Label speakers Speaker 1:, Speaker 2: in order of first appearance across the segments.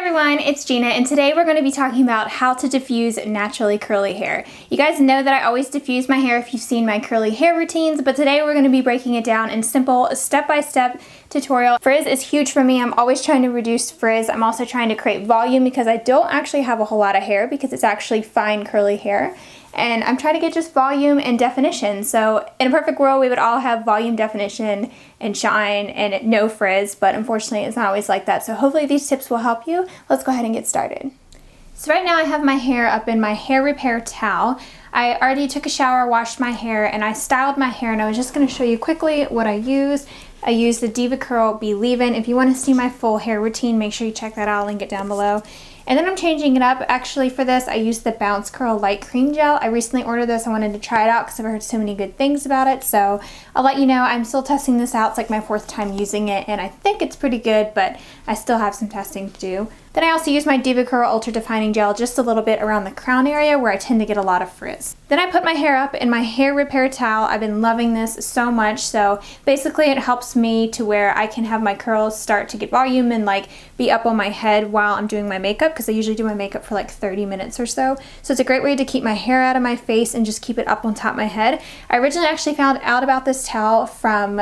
Speaker 1: everyone, it's Gina, and today we're going to be talking about how to diffuse naturally curly hair. You guys know that I always diffuse my hair if you've seen my curly hair routines, but today we're going to be breaking it down in simple step-by-step tutorial. Frizz is huge for me. I'm always trying to reduce frizz. I'm also trying to create volume because I don't actually have a whole lot of hair because it's actually fine curly hair. And I'm trying to get just volume and definition. So in a perfect world, we would all have volume, definition, and shine, and no frizz, but unfortunately it's not always like that. So hopefully these tips will help you. Let's go ahead and get started. So right now I have my hair up in my hair repair towel. I already took a shower, washed my hair, and I styled my hair, and I was just gonna show you quickly what I use. I use the Diva Curl Be Leave-In. If you wanna see my full hair routine, make sure you check that out, I'll link it down below. And then I'm changing it up. Actually for this, I used the Bounce Curl Light Cream Gel. I recently ordered this. I wanted to try it out because I've heard so many good things about it. So I'll let you know, I'm still testing this out. It's like my 4th time using it, and I think it's pretty good, but I still have some testing to do. Then I also use my Diva Curl Ultra Defining Gel just a little bit around the crown area where I tend to get a lot of frizz. Then I put my hair up in my hair repair towel. I've been loving this so much. So basically it helps me to where I can have my curls start to get volume and like be up on my head while I'm doing my makeup, because I usually do my makeup for like 30 minutes or so. So it's a great way to keep my hair out of my face and just keep it up on top of my head. I originally actually found out about this towel from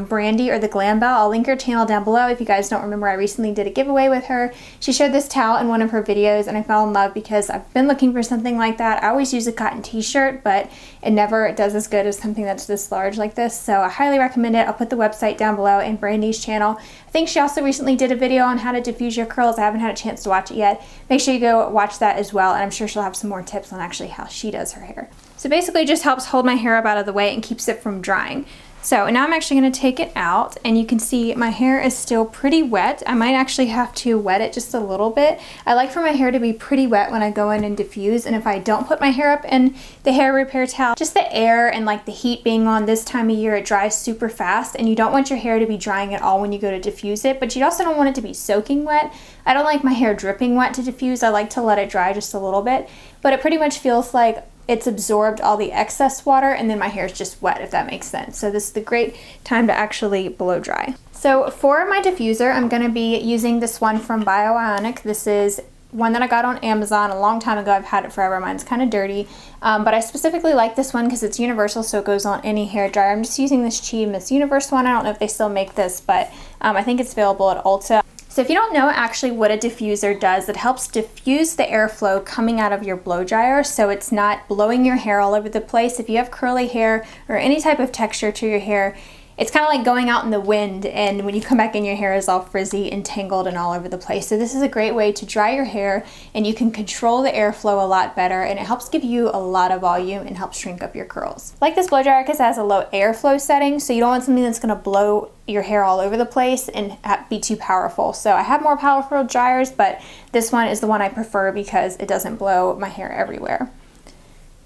Speaker 1: Brandy, or the Glam Bell. I'll link her channel down below if you guys don't remember. I recently did a giveaway with her. She shared this towel in one of her videos, and I fell in love because I've been looking for something like that. I always use a cotton t-shirt, but it never does as good as something that's this large like this. So I highly recommend it. I'll put the website down below and Brandy's channel. I think she also recently did a video on how to diffuse your curls. I haven't had a chance to watch it yet. Make sure you go watch that as well, and I'm sure she'll have some more tips on actually how she does her hair. So basically it just helps hold my hair up out of the way and keeps it from drying. So now I'm actually going to take it out, and you can see my hair is still pretty wet. I might actually have to wet it just a little bit. I like for my hair to be pretty wet when I go in and diffuse, and if I don't put my hair up in the hair repair towel, just the air and like the heat being on this time of year, it dries super fast, and you don't want your hair to be drying at all when you go to diffuse it, but you also don't want it to be soaking wet. I don't like my hair dripping wet to diffuse. I like to let it dry just a little bit, but it pretty much feels like it's absorbed all the excess water, and then my hair is just wet, if that makes sense. So this is the great time to actually blow dry. So for my diffuser, I'm going to be using this one from Bioionic. This is one that I got on Amazon a long time ago. I've had it forever. Mine's kind of dirty, but I specifically like this one because it's universal, so it goes on any hair dryer. I'm just using this Chi Miss Universe one. I don't know if they still make this, but I think it's available at Ulta. So if you don't know actually what a diffuser does, it helps diffuse the airflow coming out of your blow dryer so it's not blowing your hair all over the place. If you have curly hair or any type of texture to your hair, it's kind of like going out in the wind, and when you come back in, your hair is all frizzy and tangled and all over the place. So this is a great way to dry your hair, and you can control the airflow a lot better, and it helps give you a lot of volume and helps shrink up your curls. Like this blow dryer because it has a low airflow setting, so you don't want something that's going to blow your hair all over the place and be too powerful. So I have more powerful dryers, but this one is the one I prefer because it doesn't blow my hair everywhere.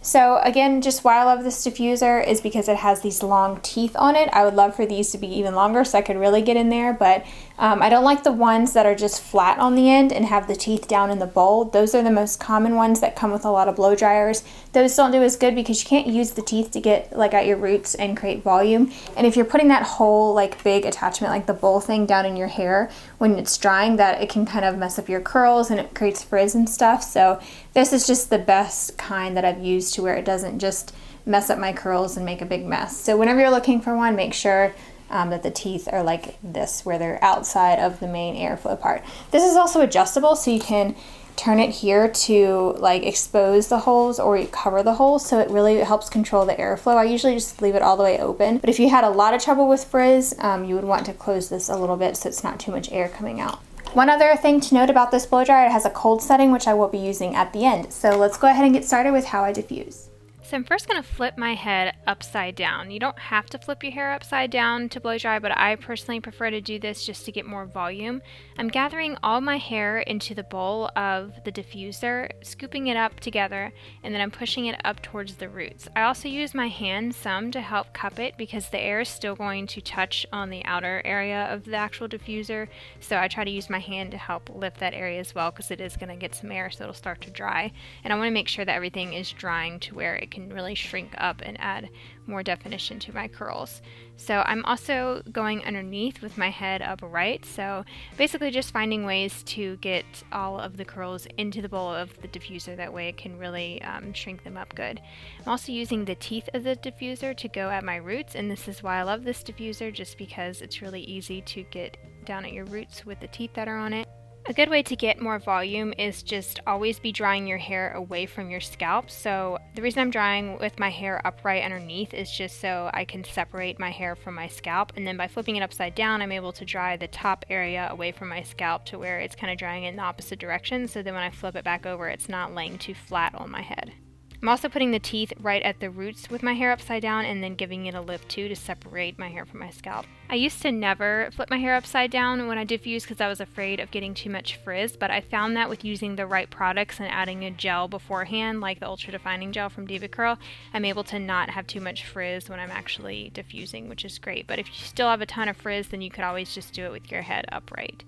Speaker 1: So again, just why I love this diffuser is because it has these long teeth on it. I would love for these to be even longer so I could really get in there, but I don't like the ones that are just flat on the end and have the teeth down in the bowl. Those are the most common ones that come with a lot of blow dryers. Those don't do as good because you can't use the teeth to get like at your roots and create volume. And if you're putting that whole like big attachment, like the bowl thing, down in your hair when it's drying, that it can kind of mess up your curls and it creates frizz and stuff. So this is just the best kind that I've used to where it doesn't just mess up my curls and make a big mess. So whenever you're looking for one, make sure that the teeth are like this, where they're outside of the main airflow part. This is also adjustable, so you can turn it here to like expose the holes or cover the holes, so it really helps control the airflow. I usually just leave it all the way open, but if you had a lot of trouble with frizz, you would want to close this a little bit so it's not too much air coming out. One other thing to note about this blow dryer, it has a cold setting, which I will be using at the end. So let's go ahead and get started with how I diffuse. So I'm first going to flip my head upside down. You don't have to flip your hair upside down to blow dry, but I personally prefer to do this just to get more volume. I'm gathering all my hair into the bowl of the diffuser, scooping it up together, and then I'm pushing it up towards the roots. I also use my hand some to help cup it because the air is still going to touch on the outer area of the actual diffuser, so I try to use my hand to help lift that area as well because it is going to get some air, so it'll start to dry. And I want to make sure that everything is drying to where it can can really shrink up and add more definition to my curls. So I'm also going underneath with my head upright, so basically just finding ways to get all of the curls into the bowl of the diffuser. That way it can really shrink them up good. I'm also using the teeth of the diffuser to go at my roots, and this is why I love this diffuser, just because it's really easy to get down at your roots with the teeth that are on it. A good way to get more volume is just always be drying your hair away from your scalp. So the reason I'm drying with my hair upright underneath is just so I can separate my hair from my scalp, and then by flipping it upside down I'm able to dry the top area away from my scalp to where it's kind of drying in the opposite direction, so then when I flip it back over it's not laying too flat on my head. I'm also putting the teeth right at the roots with my hair upside down and then giving it a lift too to separate my hair from my scalp. I used to never flip my hair upside down when I diffuse because I was afraid of getting too much frizz, but I found that with using the right products and adding a gel beforehand, like the Ultra Defining Gel from Diva Curl, I'm able to not have too much frizz when I'm actually diffusing, which is great. But if you still have a ton of frizz, then you could always just do it with your head upright.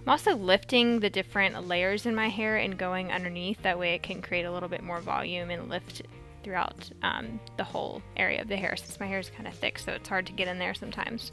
Speaker 1: I'm also lifting the different layers in my hair and going underneath. That way it can create a little bit more volume and lift throughout the whole area of the hair, since my hair is kind of thick, so it's hard to get in there sometimes.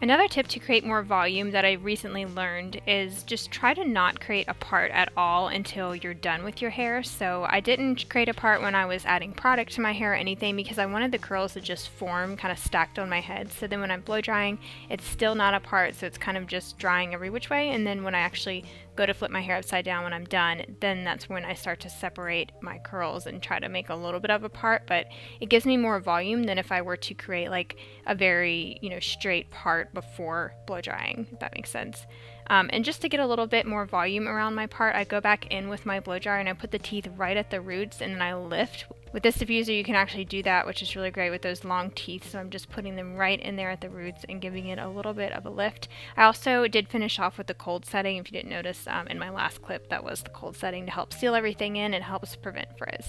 Speaker 1: Another tip to create more volume that I recently learned is just try to not create a part at all until you're done with your hair. So I didn't create a part when I was adding product to my hair or anything because I wanted the curls to just form kind of stacked on my head. So then when I'm blow drying, it's still not a part, so it's kind of just drying every which way. And then when I actually go to flip my hair upside down when I'm done, then that's when I start to separate my curls and try to make a little bit of a part. But it gives me more volume than if I were to create like a very, straight part before blow drying, if that makes sense. And just to get a little bit more volume around my part, I go back in with my blow dryer and I put the teeth right at the roots and then I lift. With this diffuser you can actually do that, which is really great with those long teeth, so I'm just putting them right in there at the roots and giving it a little bit of a lift. I also did finish off with the cold setting. If you didn't notice in my last clip, that was the cold setting to help seal everything in and helps prevent frizz.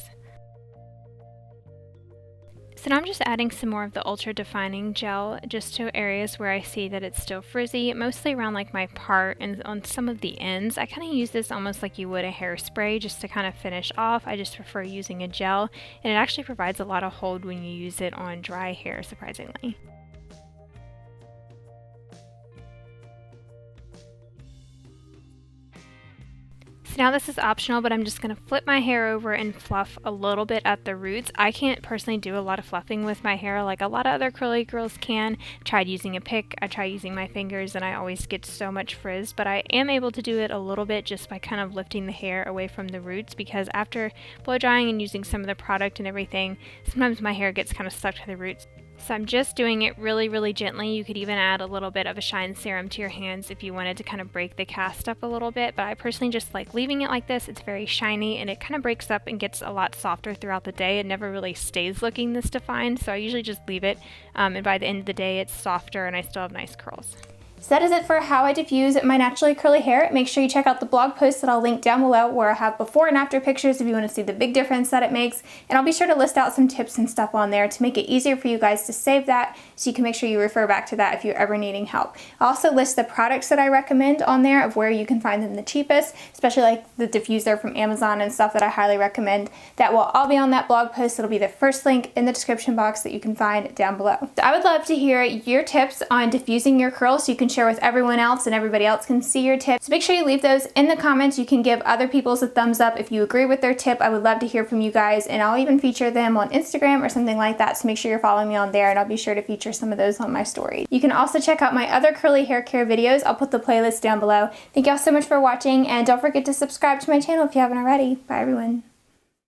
Speaker 1: So now I'm just adding some more of the Ultra Defining Gel just to areas where I see that it's still frizzy, mostly around like my part and on some of the ends. I kind of use this almost like you would a hairspray just to kind of finish off. I just prefer using a gel, and it actually provides a lot of hold when you use it on dry hair, surprisingly. So now this is optional, but I'm just going to flip my hair over and fluff a little bit at the roots. I can't personally do a lot of fluffing with my hair like a lot of other curly girls can. I tried using a pick, I tried using my fingers, and I always get so much frizz, but I am able to do it a little bit just by kind of lifting the hair away from the roots, because after blow drying and using some of the product and everything, sometimes my hair gets kind of stuck to the roots. So I'm just doing it really, really gently. You could even add a little bit of a shine serum to your hands if you wanted to kind of break the cast up a little bit, but I personally just like leaving it like this. It's very shiny and it kind of breaks up and gets a lot softer throughout the day. It never really stays looking this defined, so I usually just leave it, and by the end of the day it's softer and I still have nice curls. So that is it for how I diffuse my naturally curly hair. Make sure you check out the blog post that I'll link down below where I have before and after pictures if you want to see the big difference that it makes. And I'll be sure to list out some tips and stuff on there to make it easier for you guys to save that, so you can make sure you refer back to that if you're ever needing help. I'll also list the products that I recommend on there of where you can find them the cheapest, especially like the diffuser from Amazon and stuff that I highly recommend. That will all be on that blog post. It'll be the first link in the description box that you can find down below. So I would love to hear your tips on diffusing your curls so you can share with everyone else and everybody else can see your tips. So make sure you leave those in the comments. You can give other people's a thumbs up if you agree with their tip. I would love to hear from you guys, and I'll even feature them on Instagram or something like that, so make sure you're following me on there and I'll be sure to feature some of those on my story. You can also check out my other curly hair care videos. I'll put the playlist down below. Thank y'all so much for watching, and don't forget to subscribe to my channel if you haven't already. Bye everyone.